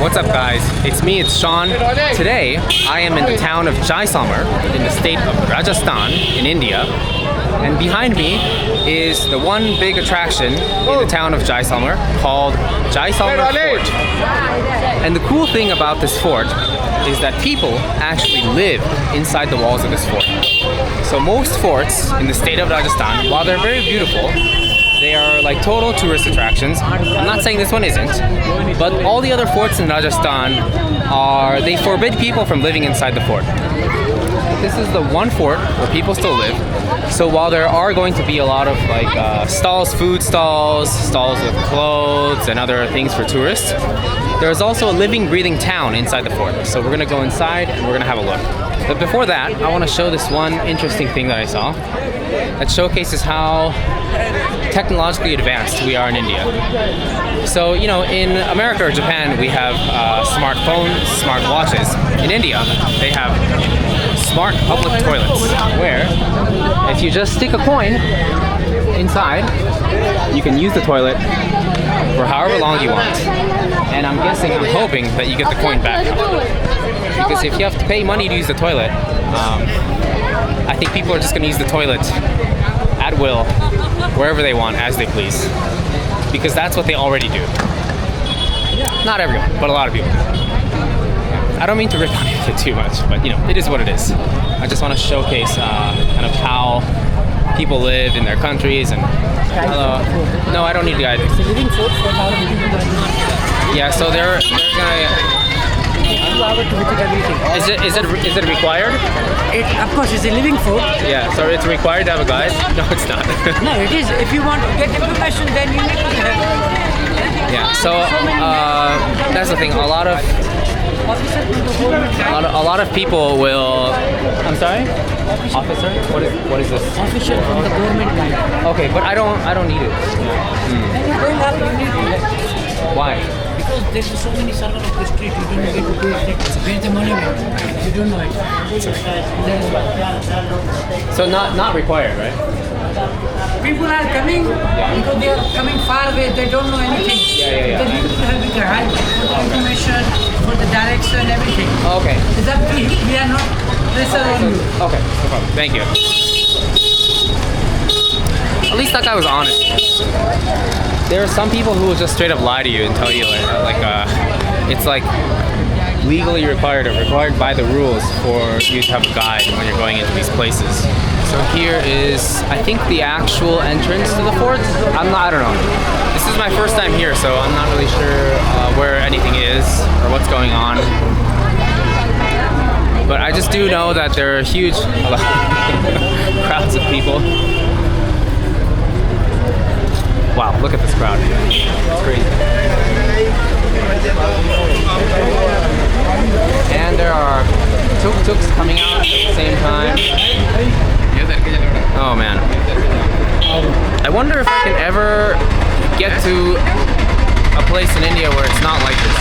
What's up guys? It's me, it's Sean. Today, I am in the town of Jaisalmer in the state of Rajasthan in India. And behind me is the one big attraction in the town of Jaisalmer called Jaisalmer Fort. And the cool thing about this fort is that people actually live inside the walls of this fort. So most forts in the state of Rajasthan, while they're very beautiful, they are like total tourist attractions. I'm not saying this one isn't, but all the other forts in Rajasthan they forbid people from living inside the fort. This is the one fort where people still live. So while there are going to be a lot of like stalls, food stalls, stalls with clothes and other things for tourists, there's also a living, breathing town inside the fort. So we're gonna go inside and we're gonna have a look. But before that, I wanna show this one interesting thing that I saw that showcases how technologically advanced we are in India. So, you know, in America or Japan, we have smartphones, smart watches. In India, they have smart public toilets, where if you just stick a coin inside, you can use the toilet for however long you want. And I'm hoping that you get the coin back. Because if you have to pay money to use the toilet, I think people are just going to use the toilet at will, wherever they want, as they please. Because that's what they already do. Not everyone, but a lot of people. I don't mean to rip on it too much, but you know, it is what it is. I just want to showcase kind of how people live in their countries and hello. No, I don't need guidance. Yeah, so they're gonna. Is it required? Of course, it's a living fort. Yeah, so it's required to have a guide? No, it's not. No, it is. If you want to get information, then you need to have. Yeah, so that's the thing. A lot of people will. I'm sorry. Officer? What is this? Official from the government guide. Okay, but I don't need it. Then you don't have to need it. Why? Because there's so many circles of the street, you don't know where to pay where the money went. You don't know it. So not required, right? People are coming because they are coming far away, they don't know anything. Yeah. They need to have the right for the information, for the direction, everything. Okay. Is that we are not pressure on you. Okay, no problem. Thank you. At least that guy was honest. There are some people who will just straight up lie to you and tell you it's like legally required or required by the rules for you to have a guide when you're going into these places. So here is, I think, the actual entrance to the fort. I don't know. This is my first time here, so I'm not really sure where anything is or what's going on. But I just do know that there are huge crowds of people. Wow, look at this crowd. It's crazy. And there are tuk-tuks coming out at the same time. Oh man. I wonder if I can ever get to a place in India where it's not like this.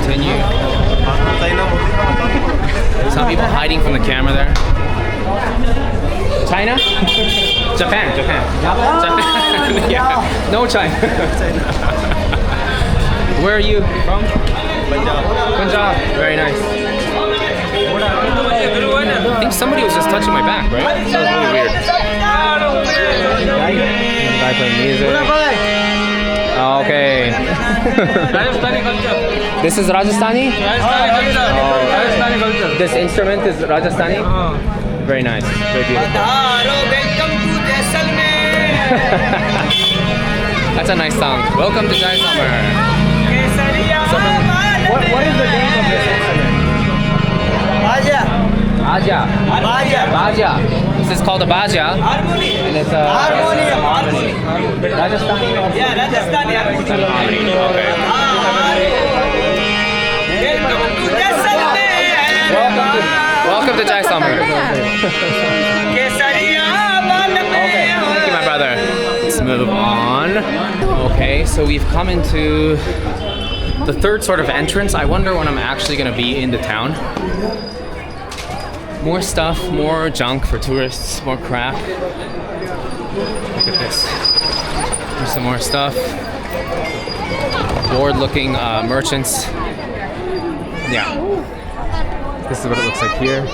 Continue. Some people hiding from the camera there. China? Japan. Yeah. No China. Where are you from? Punjab. Very nice. I think somebody was just touching my back, right? That was really weird. Guy playing music. Okay. This is Rajasthani? Oh. This instrument is Rajasthani? Very nice. Very beautiful. That's a nice song. Welcome to Jaisalmer. So, what is the name of this instrument? Baja. This is called a baja. And it's a harmony. Rajasthani. Yeah, Rajasthani harmony. Okay. Welcome to Jaisalmer. Okay, thank you, my brother. Let's move on. Okay, so we've come into the third sort of entrance. I wonder when I'm actually going to be in the town. More stuff, more junk for tourists, more crap. Look at this. There's some more stuff. bored-looking merchants. Yeah. This is what it looks like here.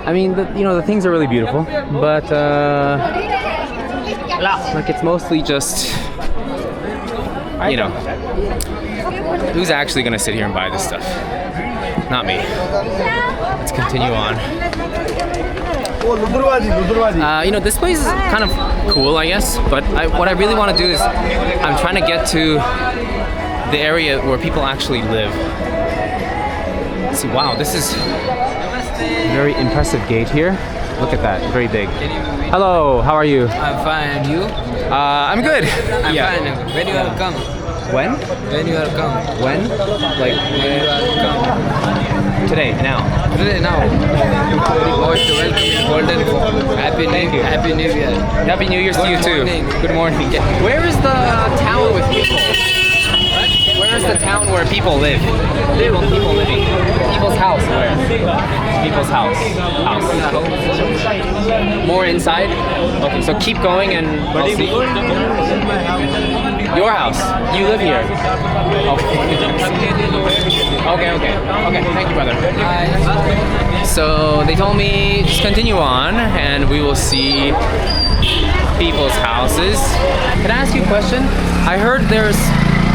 I mean, the things are really beautiful, but like it's mostly just, who's actually gonna sit here and buy this stuff? Not me. Let's continue on. This place is kind of cool, I guess, but what I really want to do is I'm trying to get to the area where people actually live. See, wow, this is a very impressive gate here. Look at that, very big. Hello, how are you? I'm fine, and you? I'm good. I'm fine. When you will come? When? When you will come? When? Like When you will come? today, now. Today, now. Most welcome in Golden Fort. Happy New Year. Happy New Year's to you too. morning. Good morning. Where is the town with people? Where is the town where people live? People living. People's house. Where? People's house. More inside? Okay, so keep going and I'll see. Your house. You live here. Okay. Okay, thank you, brother. So they told me just continue on and we will see people's houses. Can I ask you a question? I heard there's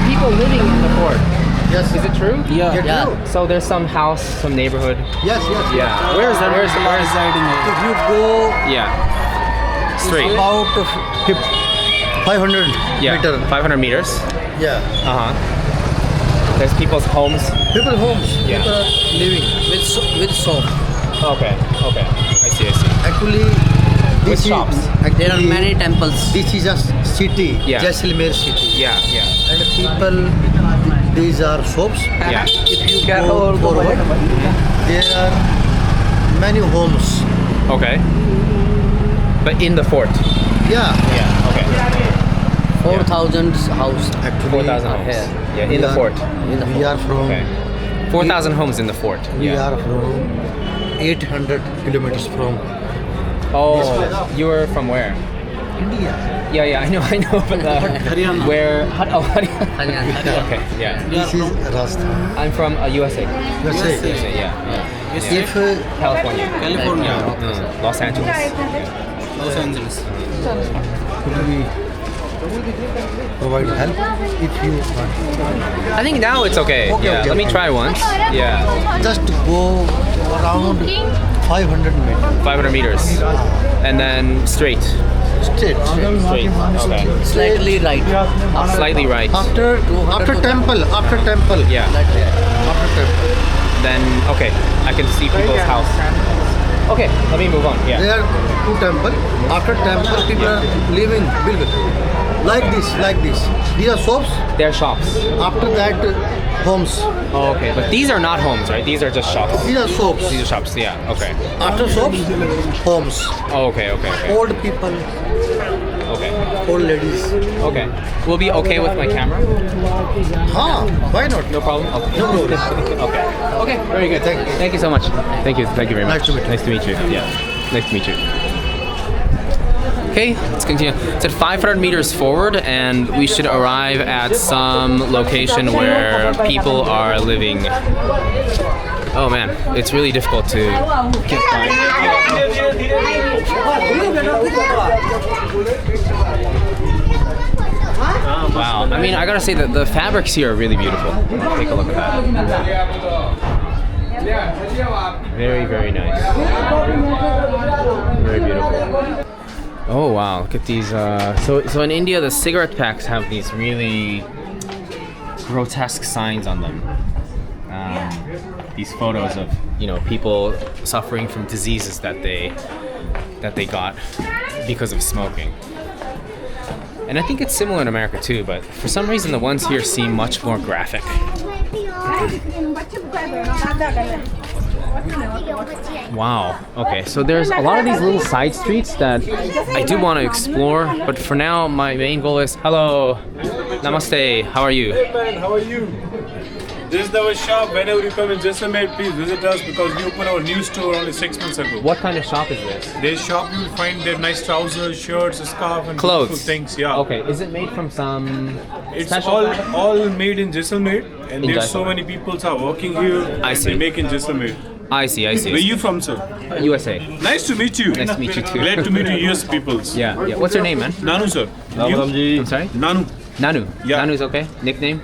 people living in the fort. Yes. Is it true? Yeah. So there's some house, some neighborhood. Yes. Yeah. Where's residing? If you go Yeah. Straight. about 500 Yeah. meter. 500 meters. Yeah. Uh-huh. There's people's homes. People homes. Yeah. People are living with shop. Okay. I see. Actually, With this shops. There are many temples. This is a city. Yeah. Jaisalmer city. Yeah. And people, these are shops. Yeah. If you go forward, there are many homes. Okay. But in the fort. Yeah. Yeah. Okay. 4,000 house. Actually, 4,000 homes. here. Yeah, in the fort. We are from. Okay. 4,000 homes in the fort. We Yeah. are from 800 kilometers from Oh, you were from where? India. Yeah, I know, but where? Haryana. Okay, yeah. This is Rajasthan. I'm from USA. USA. Yeah. If California. California. Yeah. Los Angeles. Los Angeles. could we provide help if you want. I think now it's okay. Yeah. Okay. Let me try once. Yeah. Just go around 500 meters. 500 meters. And then straight. Straight. Straight. Okay. Slightly right. Slightly right. After temple. Yeah. After temple. Then okay, I can see people's house. Okay, let me move on. Yeah. There are two temple. After temple, people are living like this. These are shops. They're shops. After that, homes. Oh, okay. But these are not homes, right? These are just shops. These are shops. These are shops. Yeah. Okay. After shops, homes. Oh, okay. Old people, Okay. old ladies. Okay. Will be okay with my camera? Why not? No problem. Okay. No problem. Okay. Okay. Very good. Thank you so much. Thank you very much. Nice to meet you. Nice to meet you. Yeah. Nice to meet you. Okay, let's continue. It's at 500 meters forward, and we should arrive at some location where people are living. Oh man, it's really difficult to get by. Wow, I mean, I gotta say that the fabrics here are really beautiful. Take a look at that. Very, very nice. Very beautiful. Oh wow, look at these. So in India, the cigarette packs have these really grotesque signs on them. These photos of people suffering from diseases that they got because of smoking. And I think it's similar in America too, but for some reason the ones here seem much more graphic. Wow. Okay, so there's a lot of these little side streets that I do want to explore, but for now my main goal is hello, namaste. How are you? How are you? This is our shop. Whenever you come in Jaisalmer, please visit us because we opened our new store only 6 months ago. What kind of shop is this? This shop you will find their nice trousers, shirts, scarf, and Clothes. beautiful things. Yeah. Okay, is it made from some It's special fabric? all made in Jaisalmer, and In there's so Jaisalmer. many people are working here. I and see. They make in Jaisalmer. I see, I see. Where you from, sir? USA. Nice to meet you. Nice to meet you too. Glad to meet you, US peoples. Yeah, yeah. What's your name, man? Nanu, sir. I'm sorry? Nanu. Nanu. Yeah. Nanu's okay? Nickname?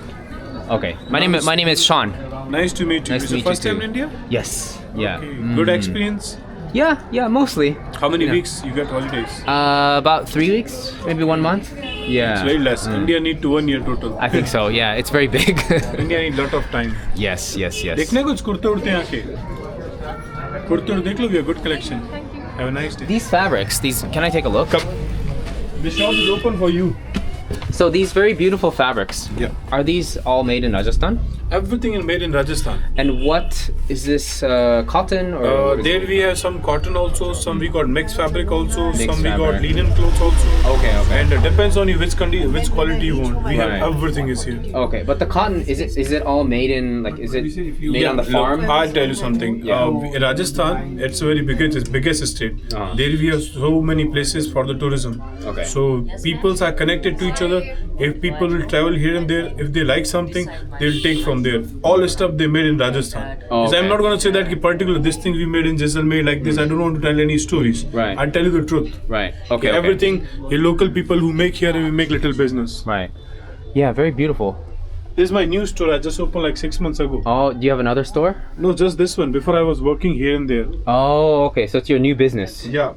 Okay. My name is Sean. Nice to meet you. Nice Is to it meet you first time too. in India? Yes. Yeah. Okay. Good experience. Yeah, mostly. How many Yeah. weeks you get holidays? About 3 weeks, maybe 1 month. Yeah. It's very less. India need to 1 year total. I think so. Yeah, it's very big. India need lot of time. yes. देखने कुछ कुर्ते उड़ते हैं आके कुर्ते उड़ देख लो, we have good collection. Have a nice day. These fabrics, can I take a look? Come. The shop is open for you. So these very beautiful fabrics. Yeah. Are these all made in Rajasthan? Everything is made in Rajasthan. And what is this cotton or? what is There it? we have some cotton also, some we got mixed fabric also, Mixed some we got fabric. linen clothes also. Okay. And it depends on you which quality you want. We Right. have everything is here. Okay, but the cotton is it all made in like is it made on the Look, farm? I'll tell you something. Yeah. In Rajasthan, it's a very biggest state. Uh-huh. There we have so many places for the tourism. Okay. So peoples are connected to each other. If people will travel here and there, if they like something, they'll take from there. All the stuff they made in Rajasthan. Oh, So I'm okay. not gonna say that ki particular this thing we made in Jaisalmer like this. I don't want to tell any stories. Right. I'll tell you the truth. Right. Okay. Everything the local people who make here and we make little business. Right. Yeah, very beautiful. This is my new store. I just opened like 6 months ago. Oh, do you have another store? No, just this one. Before I was working here and there. Oh, okay. So it's your new business. Yeah.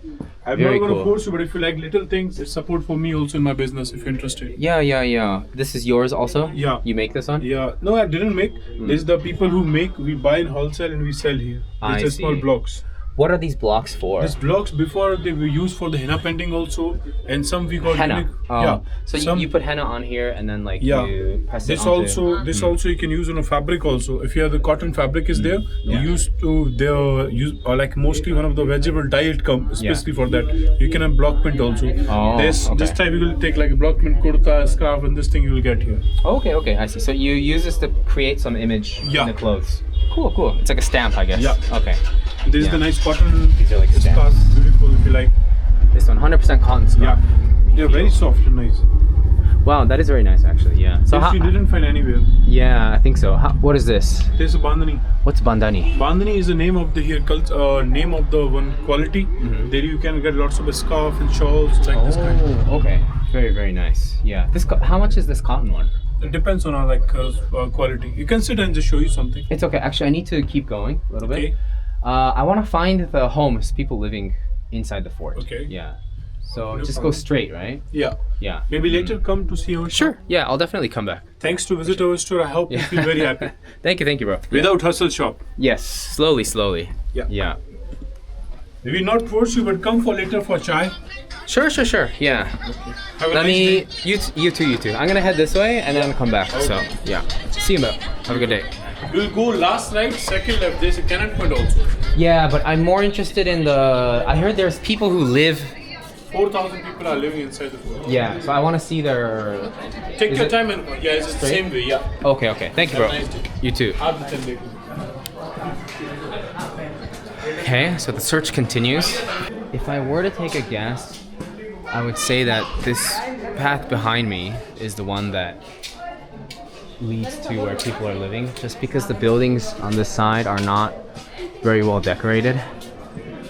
I'm Very not going to cool. force you, but if you like little things, it's support for me also in my business if you're interested. Yeah. This is yours also? Yeah. You make this one? Yeah. No, I didn't make. This is the people who make. We buy in wholesale and we sell here. I It's a small see. blocks. What are these blocks for? These blocks before they were used for the henna painting also, and some we got Henna. unique. Oh. Yeah. So some, you put henna on here and then like Yeah. you press This it onto... also you can use on a fabric also. If you have the cotton fabric is there, Yeah. you used to use or like mostly one of the vegetable dye it come especially for that. You can have block print also. Oh, This okay. time we will take like a block print kurta, scarf, and this thing you will get here. Okay, I see. So you use this to create some image Yeah. in the clothes. Cool. It's like a stamp, I guess. Yeah. Okay. This is Yeah. the nice cotton. These are like scarf, stamps. beautiful if you like. This one, 100% cotton scarf. Yeah, they're very soft and nice. Wow, that is very nice actually. Yeah. So This you didn't find anywhere. Yeah, I think so. What is this? This is bandhani. What's bandhani? Bandhani is the name of the here name of the one quality. There you can get lots of scarf and shawls like this kind. Oh, okay. Very nice. Yeah. How much is this cotton one? It depends on our quality. You can sit and just show you something. It's okay. Actually, I need to keep going a little bit. Okay. I want to find the homes, people living inside the fort. Okay. Yeah. So just go straight, right? Yeah. Yeah. Maybe later come to see our shop. Sure. Yeah, I'll definitely come back. Thanks to visit our store. I hope you feel very happy. Thank you, bro. Without hustle shop. Yes. Slowly. Yeah. Yeah. We will not force you, but come for later for chai. Sure. Yeah. Have a Let nice me. day. You too. I'm gonna head this way and then come back. So yeah. See you, bro. Have a good day. We'll go last right, second left. There's a cannon point also. Yeah, but I'm more interested in the. I heard there's people who live. 4,000 people are living inside the fort. Yeah, so I want to see their. Take Is your it time and it's the straight? same way. Yeah. Okay. Thank you, bro. Have a nice day. You too. Aap bhi chal dekho. Okay, so the search continues. If I were to take a guess, I would say that this path behind me is the one that leads to where people are living, just because the buildings on this side are not very well decorated.